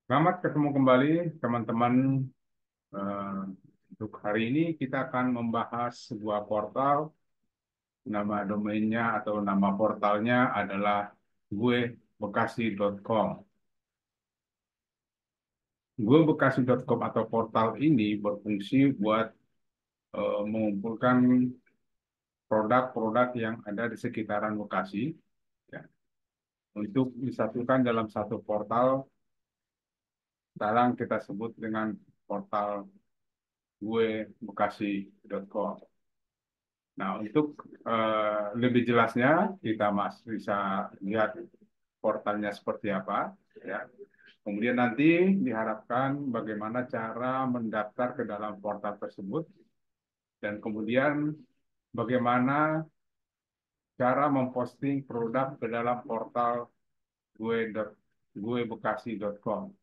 Selamat ketemu kembali teman-teman. Eh, untuk hari ini kita akan membahas sebuah portal. Nama domainnya atau nama portalnya adalah guebekasi.com. Guebekasi.com atau portal ini berfungsi buat mengumpulkan produk-produk yang ada di sekitaran Bekasi, ya, untuk disatukan dalam satu portal. Sekarang kita sebut dengan portal guebekasi.com. Nah, untuk lebih jelasnya kita bisa lihat portalnya seperti apa, ya. Kemudian nanti diharapkan bagaimana cara mendaftar ke dalam portal tersebut dan kemudian bagaimana cara memposting produk ke dalam portal guebekasi.com.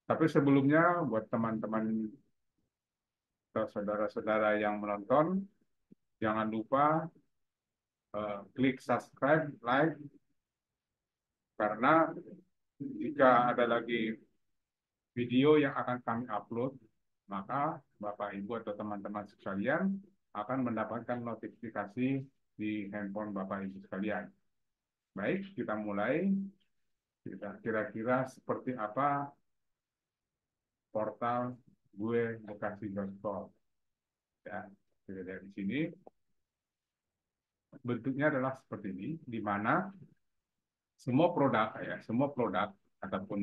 Tapi sebelumnya buat teman-teman atau saudara-saudara yang menonton, jangan lupa klik subscribe, like, karena jika ada lagi video yang akan kami upload, maka Bapak Ibu atau teman-teman sekalian akan mendapatkan notifikasi di handphone Bapak Ibu sekalian. Baik, kita mulai. Kira-kira seperti apa portal guebekasi.com. Ya, kita lihat di sini. Bentuknya adalah seperti ini, di mana semua produk ataupun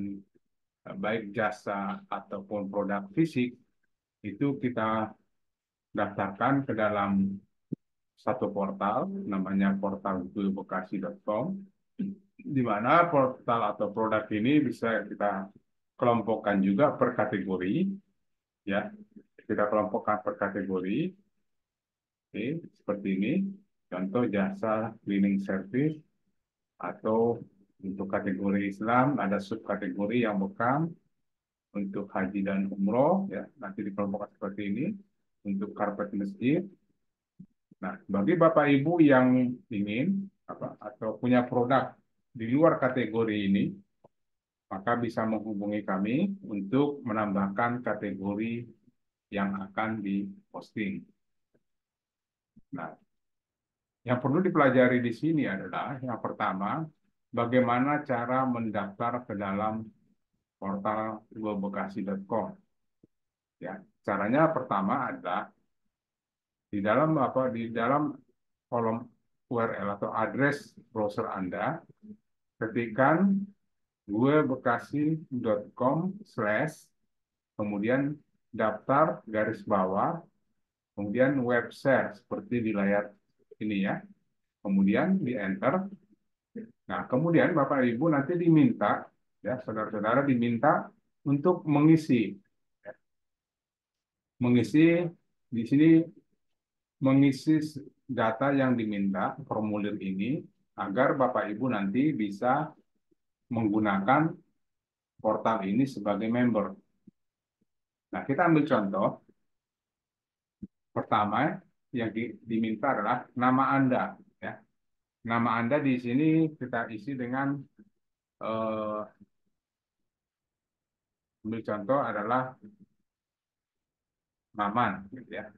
baik jasa ataupun produk fisik itu kita daftarkan ke dalam satu portal, namanya portal guebekasi.com, di mana portal atau produk ini bisa kita kelompokkan juga per kategori, ya. Kita kelompokkan per kategori. Oke, seperti ini. Contoh jasa cleaning service, atau untuk kategori Islam ada subkategori yang bukan, untuk haji dan umroh, ya, nanti dikelompokkan seperti ini. Untuk karpet masjid. Nah, bagi Bapak Ibu yang ingin atau punya produk di luar kategori ini, maka bisa menghubungi kami untuk menambahkan kategori yang akan diposting. Nah, yang perlu dipelajari di sini adalah yang pertama, bagaimana cara mendaftar ke dalam portal guebekasi.com. Ya, caranya pertama adalah di dalam kolom URL atau address browser Anda, ketikkan guebekasi.com/ kemudian daftar garis bawah, kemudian web share seperti di layar ini, ya. Kemudian di enter. Nah, kemudian Bapak Ibu nanti diminta, ya, saudara-saudara diminta untuk mengisi, ya, mengisi di sini, mengisi data yang diminta formulir ini agar Bapak Ibu nanti bisa menggunakan portal ini sebagai member. Nah, kita ambil contoh. Pertama yang diminta adalah nama Anda, ya. Nama Anda di sini kita isi dengan ambil contoh adalah Maman, gitu ya.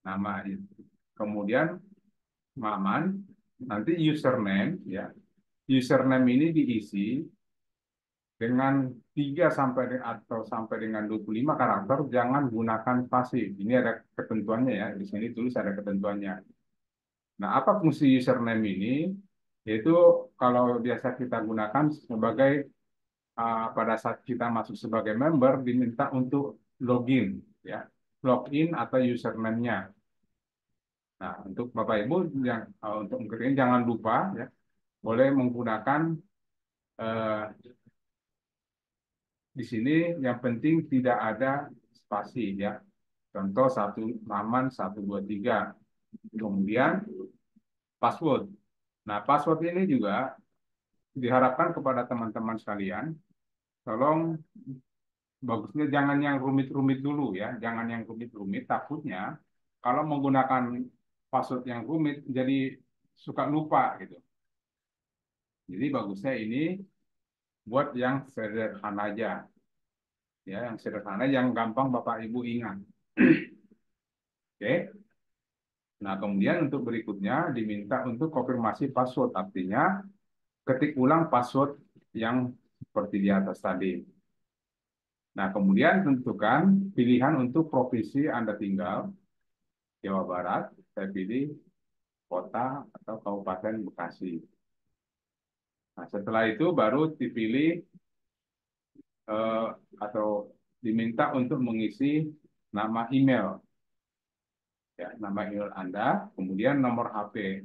Nama itu. Kemudian Maman, nanti username, ya. Username ini diisi dengan 3 sampai dengan 25 karakter, jangan gunakan spasi. Ini ada ketentuannya, ya. Di sini tulis ada ketentuannya. Nah, apa fungsi username ini? Yaitu kalau biasa kita gunakan sebagai pada saat kita masuk sebagai member diminta untuk login, ya. Login atau username-nya. Nah, untuk Bapak Ibu yang untuk menggunakan jangan lupa, ya, boleh menggunakan eh, di sini yang penting tidak ada spasi, ya. Contoh satu Maman 123. Kemudian password. Nah, password ini juga diharapkan kepada teman-teman sekalian, tolong bagusnya jangan yang rumit-rumit dulu, ya. Jangan yang rumit-rumit, takutnya kalau menggunakan password yang rumit jadi suka lupa gitu. Jadi bagusnya ini buat yang sederhana aja, ya, yang sederhana, yang gampang Bapak Ibu ingat. Oke. Nah, kemudian untuk berikutnya diminta untuk konfirmasi password, artinya ketik ulang password yang seperti di atas tadi. Nah, kemudian tentukan pilihan untuk provinsi Anda tinggal, Jawa Barat, saya pilih kota atau Kabupaten Bekasi. Nah, setelah itu baru dipilih eh, atau diminta untuk mengisi nama email, ya, nama email Anda, kemudian nomor HP.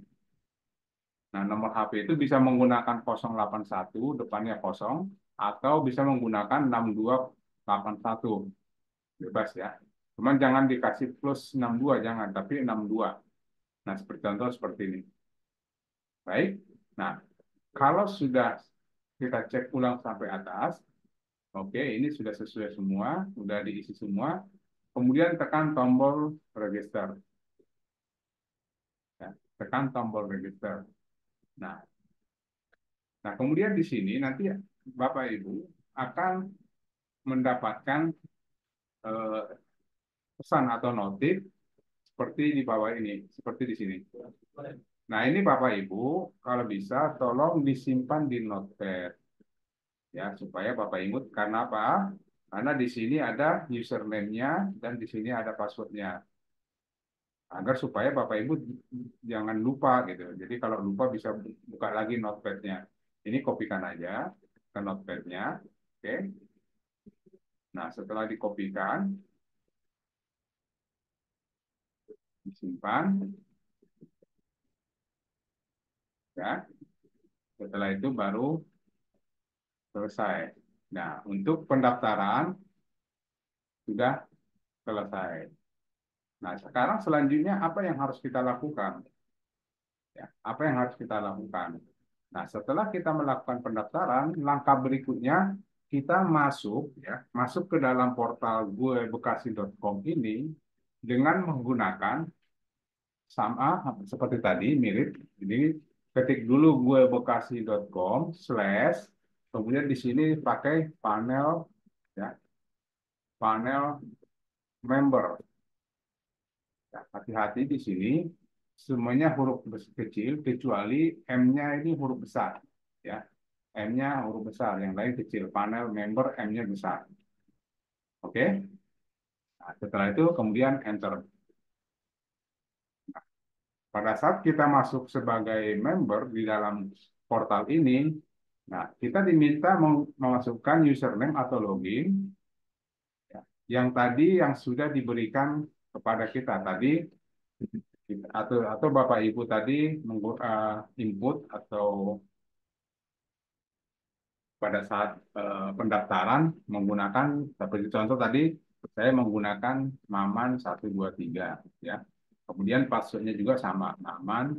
Nah, nomor HP itu bisa menggunakan 081, depannya kosong, atau bisa menggunakan 6281, bebas ya. Cuman jangan dikasih plus 62, jangan, tapi 62. Nah, seperti contoh seperti ini. Baik. Nah, kalau sudah kita cek ulang sampai atas, oke, ini sudah sesuai semua, sudah diisi semua. Kemudian tekan tombol register. Ya, tekan tombol register. Nah, nah, kemudian di sini nanti Bapak Ibu akan mendapatkan eh, pesan atau notif seperti di bawah ini, seperti di sini. Nah, ini Bapak Ibu, kalau bisa tolong disimpan di notepad, ya, supaya Bapak ingat. Karena apa? Karena di sini ada username-nya dan di sini ada password-nya. Agar supaya Bapak Ibu jangan lupa gitu. Jadi kalau lupa bisa buka lagi notepad-nya. Ini kopikan aja ke notepad-nya. Oke. Nah, setelah dikopikan, disimpan, ya. Setelah itu baru selesai. Nah, untuk pendaftaran sudah selesai. Nah, sekarang selanjutnya apa yang harus kita lakukan? Ya, apa yang harus kita lakukan? Nah, setelah kita melakukan pendaftaran, langkah berikutnya kita masuk, ya, masuk ke dalam portal guebekasi.com ini dengan menggunakan sama seperti tadi, mirip. Jadi ketik dulu guebekasi.com slash, kemudian di sini pakai panel, ya, panel member. Ya, hati-hati di sini semuanya huruf kecil kecuali M-nya ini huruf besar, ya. M-nya huruf besar, yang lain kecil. Panel member M-nya besar. Oke. Nah, setelah itu kemudian enter. Pada saat kita masuk sebagai member di dalam portal ini, nah, kita diminta memasukkan username atau login, ya, yang tadi yang sudah diberikan kepada kita tadi, atau Bapak Ibu tadi input atau pada saat pendaftaran menggunakan, seperti contoh tadi saya menggunakan Maman 123, ya. Kemudian passwordnya juga sama, Maman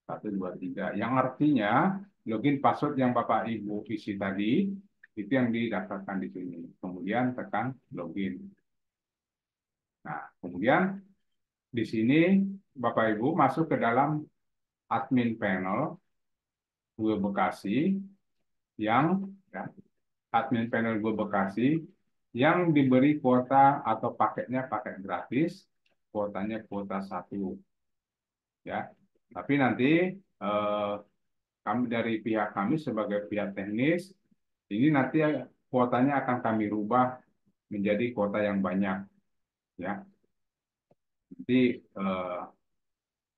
123, yang artinya login password yang Bapak Ibu isi tadi itu yang didaftarkan di sini. Kemudian tekan login. Nah, kemudian di sini Bapak Ibu masuk ke dalam admin panel Google Bekasi yang, ya, admin panel Google Bekasi yang diberi kuota atau paketnya paket gratis, kuotanya kuota 1, ya. Tapi nanti eh, kami dari pihak kami sebagai pihak teknis ini nanti kuotanya akan kami rubah menjadi kuota yang banyak, ya. Jadi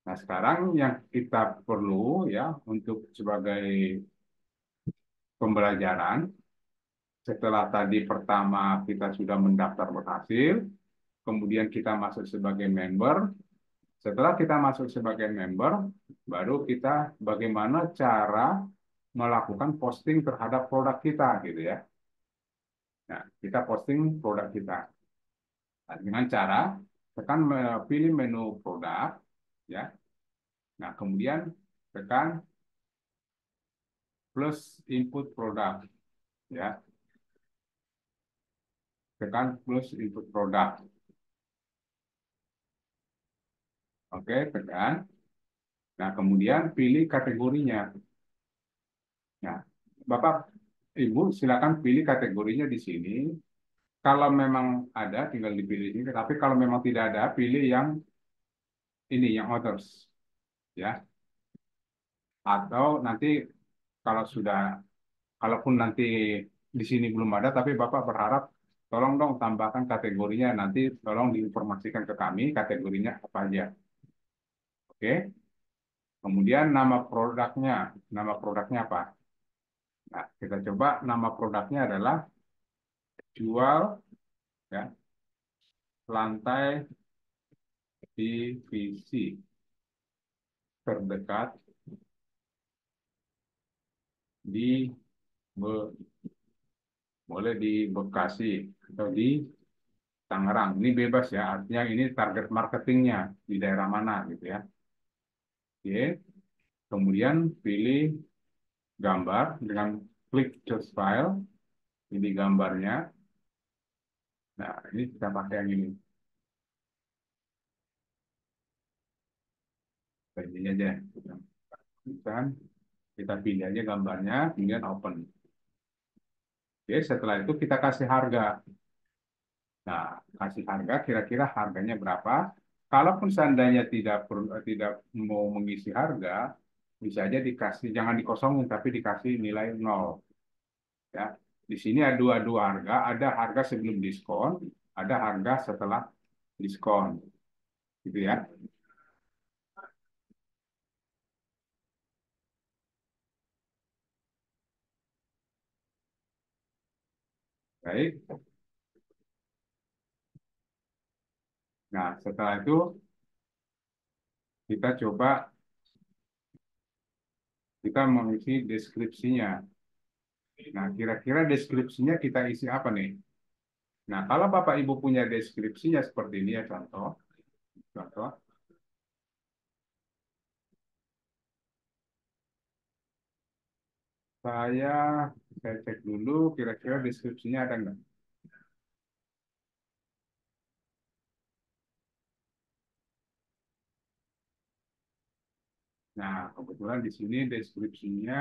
nah, sekarang yang kita perlu, ya, untuk sebagai pembelajaran, setelah tadi pertama kita sudah mendaftar berhasil, kemudian kita masuk sebagai member. Setelah kita masuk sebagai member, baru kita bagaimana cara melakukan posting terhadap produk kita, gitu ya. Nah, kita posting produk kita. Nah, dengan cara tekan pilih menu produk, ya. Nah, kemudian tekan plus input produk, ya. Tekan plus input produk. Oke, tekan. Nah, kemudian pilih kategorinya. Nah, Bapak, Ibu silakan pilih kategorinya di sini. Kalau memang ada, tinggal dipilih ini. Tapi kalau memang tidak ada, pilih yang ini, yang others, ya. Atau nanti kalau sudah, kalaupun nanti di sini belum ada, tapi Bapak berharap tolong dong tambahkan kategorinya. Nanti tolong diinformasikan ke kami kategorinya apa aja. Oke. Kemudian nama produknya apa? Nah, kita coba nama produknya adalah jual, ya, lantai divisi terdekat di Be- boleh di Bekasi atau di Tangerang. Ini bebas ya, artinya ini target marketingnya di daerah mana gitu ya. Oke. Kemudian pilih gambar dengan klik choose file. Ini gambarnya. Nah, ini kita pakai yang ini. Ini aja. Dan kita pilih aja gambarnya, kemudian open. Oke, setelah itu kita kasih harga. Nah, kasih harga kira-kira harganya berapa? Kalaupun seandainya tidak mau mengisi harga, bisa aja dikasih, jangan dikosongin, tapi dikasih nilai nol. Ya, di sini ada dua harga, ada harga sebelum diskon, ada harga setelah diskon, gitu ya. Baik. Nah, setelah itu kita coba kita mengisi deskripsinya. Nah, kira-kira deskripsinya kita isi apa nih? Nah, kalau Bapak Ibu punya deskripsinya seperti ini ya, contoh, contoh, saya saya cek dulu kira-kira deskripsinya ada nggak? Nah, kebetulan di sini deskripsinya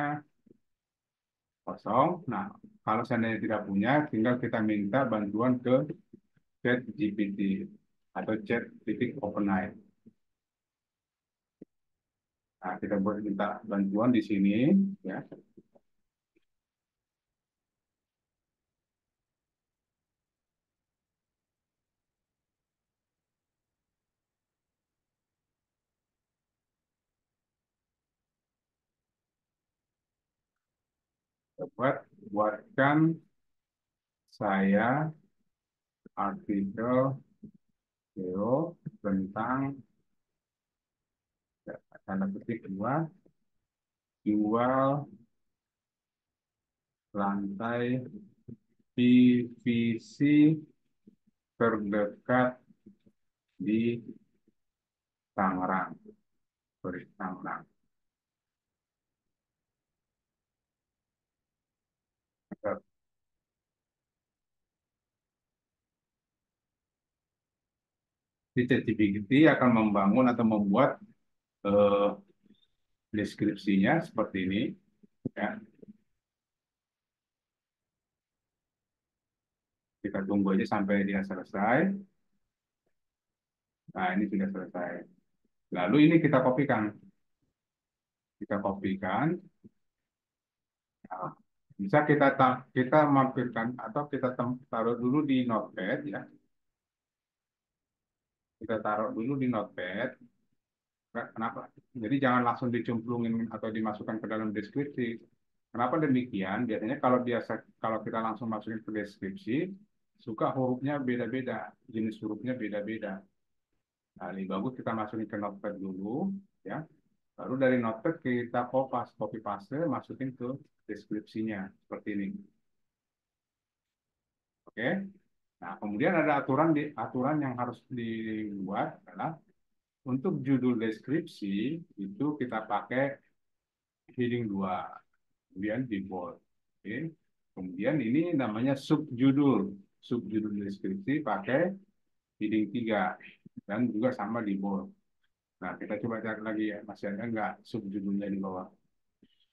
kosong. Nah, kalau seandainya tidak punya, tinggal kita minta bantuan ke Chat GPT atau Chat titik OpenAI. Nah, kita boleh minta bantuan di sini, ya. Buatkan saya artikel SEO tentang, ya, tanda petik dua, jual lantai PVC terdekat di Tangerang. Sorry, Tangerang. Di ChatGPT akan membangun atau membuat eh, deskripsinya seperti ini. Ya. Kita tunggu aja sampai dia selesai. Nah, ini sudah selesai. Lalu ini kita kopikan. Kita kopikan. Nah, bisa kita mampirkan atau kita taruh dulu di Notepad ya. Kita taruh dulu di Notepad. Kenapa? Jadi jangan langsung dicemplungin atau dimasukkan ke dalam deskripsi. Kenapa demikian? Biasanya kalau kita langsung masukin ke deskripsi, suka hurufnya beda-beda, jenis hurufnya beda-beda. Nah, lebih bagus kita masukin ke Notepad dulu, ya. Lalu dari Notepad kita copy paste, masukin ke deskripsinya seperti ini. Oke. Nah, kemudian ada aturan yang harus dibuat adalah untuk judul deskripsi itu kita pakai heading 2, kemudian di bold. Oke. Kemudian ini namanya subjudul. Subjudul deskripsi pakai heading 3 dan juga sama di bold. Nah, kita coba cari lagi ya, masih ada nggak subjudulnya di bawah.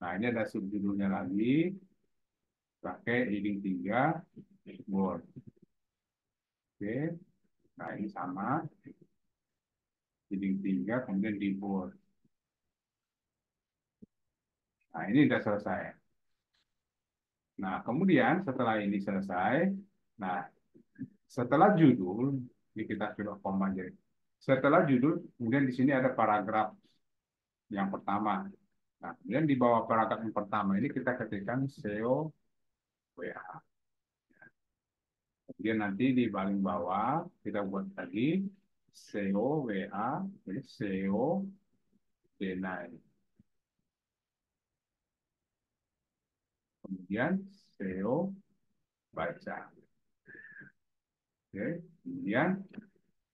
Nah, ini ada subjudulnya lagi. pakai heading 3 Word. Oke, nah ini sama heading 3 kemudian di Word. Nah ini sudah selesai. Nah kemudian setelah ini selesai, nah setelah judul ini kita coba koma aja. Setelah judul kemudian di sini ada paragraf yang pertama. Nah, kemudian di bawah paragraf yang pertama ini kita ketikkan SEO WA. Kemudian nanti di paling bawah kita buat lagi SEO WA, jadi SEO deny. Kemudian SEO baca. Oke. Kemudian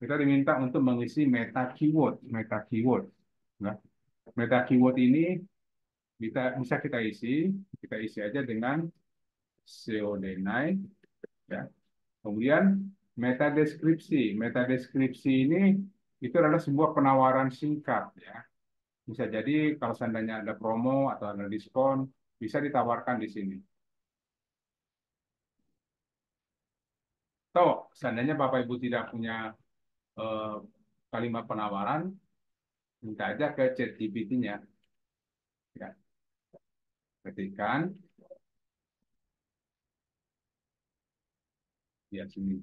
kita diminta untuk mengisi meta keyword. Meta keyword. Nah, meta keyword ini bisa kita isi aja dengan SEO deny, ya. Kemudian meta deskripsi. Meta deskripsi ini itu adalah sebuah penawaran singkat, ya. Bisa jadi kalau seandainya ada promo atau ada diskon, bisa ditawarkan di sini. Atau seandainya Bapak Ibu tidak punya eh, kalimat penawaran, minta aja ke ChatGPT-nya, ya. Ketikkan di sini.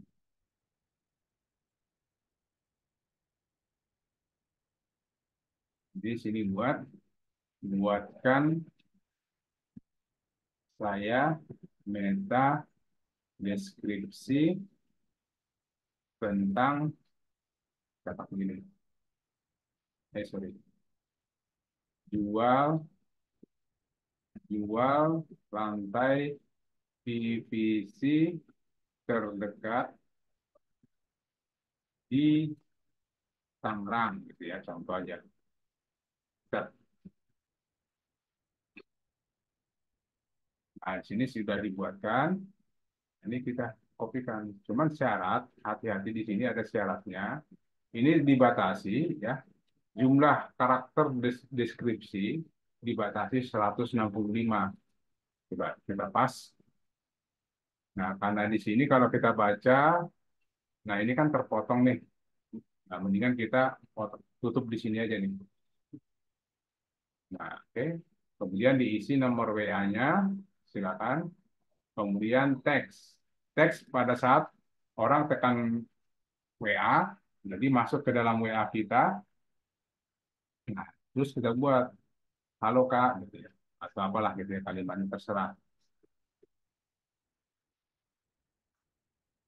Di sini buatkan saya meta deskripsi tentang kata begini. Sorry. Jual jual lantai PVC terdekat di Tangerang gitu ya, contoh aja. Nah, di sini sudah dibuatkan. Ini kita kopikan. Cuman syarat, hati-hati di sini ada syaratnya. Ini dibatasi ya. Jumlah karakter deskripsi dibatasi 165. Coba kita pas. Nah, karena di sini kalau kita baca, nah ini kan terpotong nih. Nah, mendingan kita tutup di sini aja nih. Nah, oke. Kemudian diisi nomor WA-nya, silakan. Kemudian teks. Teks pada saat orang tekan WA, jadi masuk ke dalam WA kita, nah, terus kita buat halo Kak, gitu ya, atau apalah gitu ya, kalimatnya terserah.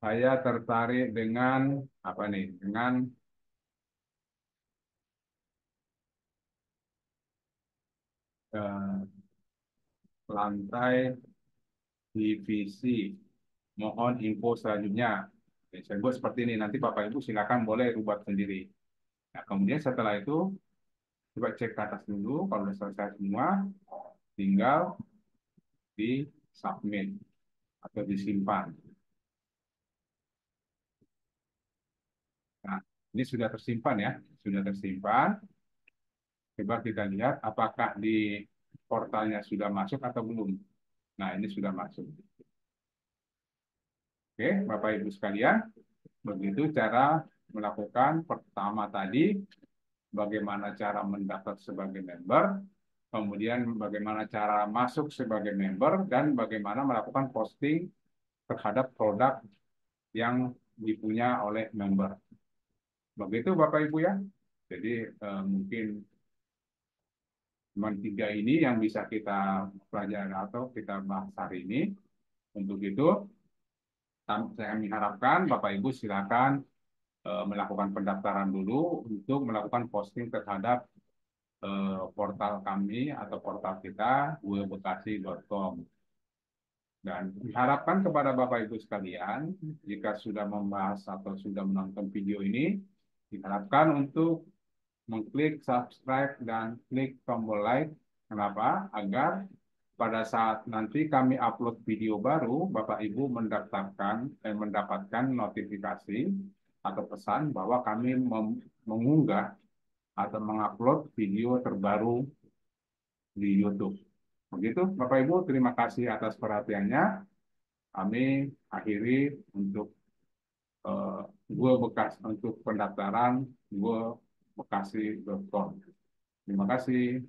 Saya tertarik dengan apa nih? Dengan eh, lantai divisi. Mohon info selanjutnya. Oke, saya buat seperti ini. Nanti Bapak Ibu silakan boleh rubah sendiri. Nah, kemudian setelah itu coba cek ke atas dulu. Kalau sudah selesai semua, tinggal di submit atau disimpan. Nah, ini sudah tersimpan ya, sudah tersimpan. Coba kita lihat apakah di portalnya sudah masuk atau belum. Nah, ini sudah masuk. Oke, Bapak Ibu sekalian, begitu cara melakukan pertama tadi, bagaimana cara mendaftar sebagai member, kemudian bagaimana cara masuk sebagai member, dan bagaimana melakukan posting terhadap produk yang dipunya oleh member. Begitu Bapak Ibu ya. Jadi mungkin cuma tiga ini yang bisa kita pelajari atau kita bahas hari ini. Untuk itu, saya mengharapkan Bapak Ibu silakan melakukan pendaftaran dulu untuk melakukan posting terhadap portal kami atau portal kita www.bekasi.com. Dan diharapkan kepada Bapak Ibu sekalian, jika sudah membahas atau sudah menonton video ini, diharapkan untuk mengklik subscribe dan klik tombol like. Kenapa? Agar pada saat nanti kami upload video baru, Bapak Ibu mendapatkan notifikasi atau pesan bahwa kami mengunggah atau mengupload video terbaru di YouTube. Begitu, Bapak Ibu, terima kasih atas perhatiannya. kami akhiri untuk gue bekas untuk pendaftaran gue bekasi.com. Terima kasih.